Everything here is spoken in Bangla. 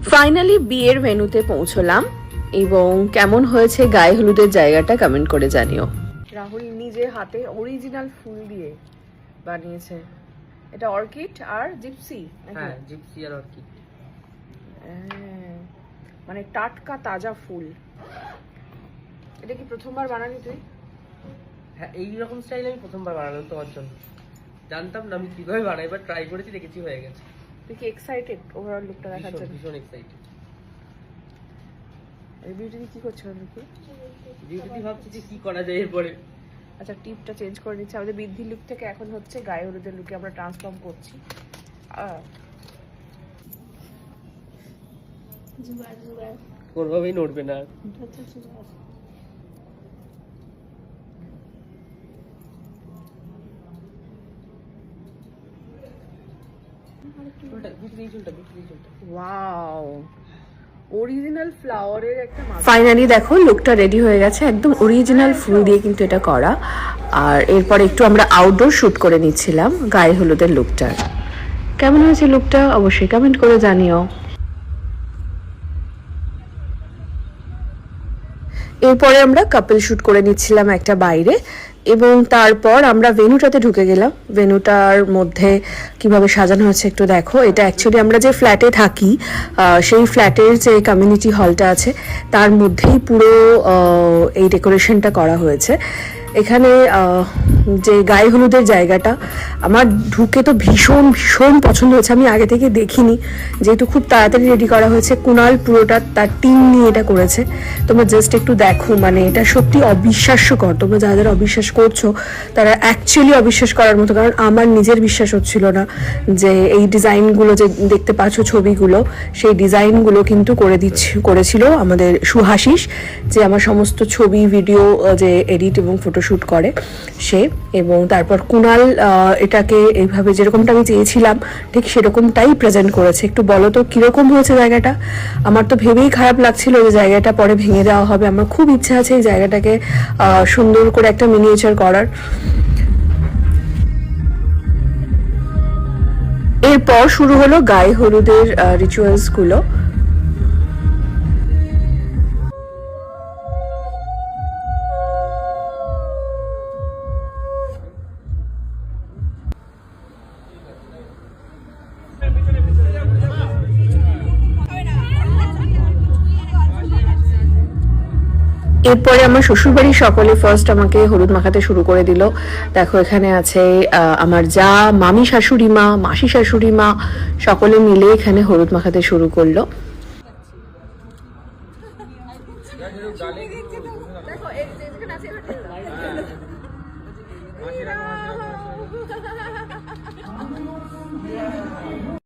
ফাইনালি বিয়ের ভেন্যুতে পৌঁছলাম এবং কেমন হয়েছে গায়ে হলুদের জায়গাটা কমেন্ট করে জানিও। রাহুল নিজে হাতে অরিজিনাল ফুল দিয়ে বানিয়েছে। এটা অর্কিড আর জিপসি। হ্যাঁ, জিপসি আর অর্কিড। মানে টাটকা তাজা ফুল। এটা কি প্রথমবার বানালি তুই? হ্যাঁ, এইরকম স্টাইল আমি প্রথমবার বানালাম তোমার জন্য। জানতাম না আমি কিভাবে বানাই, এবার ট্রাই করেছি, দেখেছি হয়ে গেছে। তুই কি এক্সাইটেড ওভারঅল লুকটা দেখার জন্য? ভীষণ এক্সাইটেড। এই বিউটি কি করছো নাকি? বিউটি ভাবছি যে কি করা যায় এরপরে। আচ্ছা, টিপটা চেঞ্জ করে নিচ্ছি। আমাদের বৃদ্ধি লুক থেকে এখন হচ্ছে গায়ে হলুদের লুকে আমরা ট্রান্সফর্ম করছি। কোনোভাবেই নড়বে না। ওয়াও, অরিজিনাল ফ্লাওয়ারের একটা। ফাইনালি দেখো লুকটা রেডি হয়ে গেছে, একদম অরিজিনাল ফুল দিয়ে কিন্তু এটা করা। আর এরপর একটু আমরা আউটডোর শুট করে নিচ্ছিলাম গায়ে হলুদের লুকটা। কেমন হয়েছে লুকটা অবশ্যই কমেন্ট করে জানিও। এরপরে আমরা কাপল শুট করে নিচ্ছিলাম একটা বাইরে, এবং তারপর আমরা ভেন্যুটাতে ঢুকে গেলাম। ভেন্যুটার মধ্যে কিভাবে সাজানো হয়েছে একটু দেখো। এটা অ্যাকচুয়ালি আমরা যে ফ্ল্যাটে থাকি সেই ফ্ল্যাটের যে কমিউনিটি হলটা আছে তার মধ্যেই পুরো এই ডেকোরেশনটা করা হয়েছে। এখানে যে গায়ে হলুদের জায়গাটা আমার ঢুকে তো ভীষণ ভীষণ পছন্দ হয়েছে। আমি আগে থেকে দেখিনি, যেহেতু খুব তাড়াতাড়ি রেডি করা হয়েছে। কুনাল পুরোটা তার টিম নিয়ে এটা করেছে। তোমরা জাস্ট একটু দেখো, মানে এটা সত্যি অবিশ্বাস্যকর। তোমরা যারা যারা অবিশ্বাস করছো তারা অ্যাকচুয়ালি অবিশ্বাস করার মতো, কারণ আমার নিজের বিশ্বাস হচ্ছিল না যে এই ডিজাইনগুলো যে দেখতে পাচ্ছ ছবিগুলো, সেই ডিজাইনগুলো কিন্তু করেছিল আমাদের সুহাশিস, যে আমার সমস্ত ছবি ভিডিও যে এডিট এবং ফটোশ্যুট করে সে। এবং তারপর কুনাল এটাকে এইভাবে যেরকমটা আমি চেয়েছিলাম ঠিক সেরকমটাই প্রেজেন্ট করেছে। একটু বলো তো কিরকম হয়েছে জায়গাটা? আমার তো ভেবেই খারাপ লাগছিল যে জায়গাটা পরে ভেঙে দেওয়া হবে। আমার খুব ইচ্ছা আছে এই জায়গাটাকে সুন্দর করে একটা মিনিয়েচার করার। এরপর শুরু হলো গায়ে হলুদের রিচুয়ালসগুলো। এরপরে আমার শ্বশুরবাড়ির সকলে ফার্স্ট আমাকে হলুদ মাখাতে শুরু করে দিল। দেখো এখানে আছে আমার যা, মামি শাশুড়ি মা, মাসি শাশুড়ি মা, সকলে মিলে এখানে হলুদ মাখাতে শুরু করলো।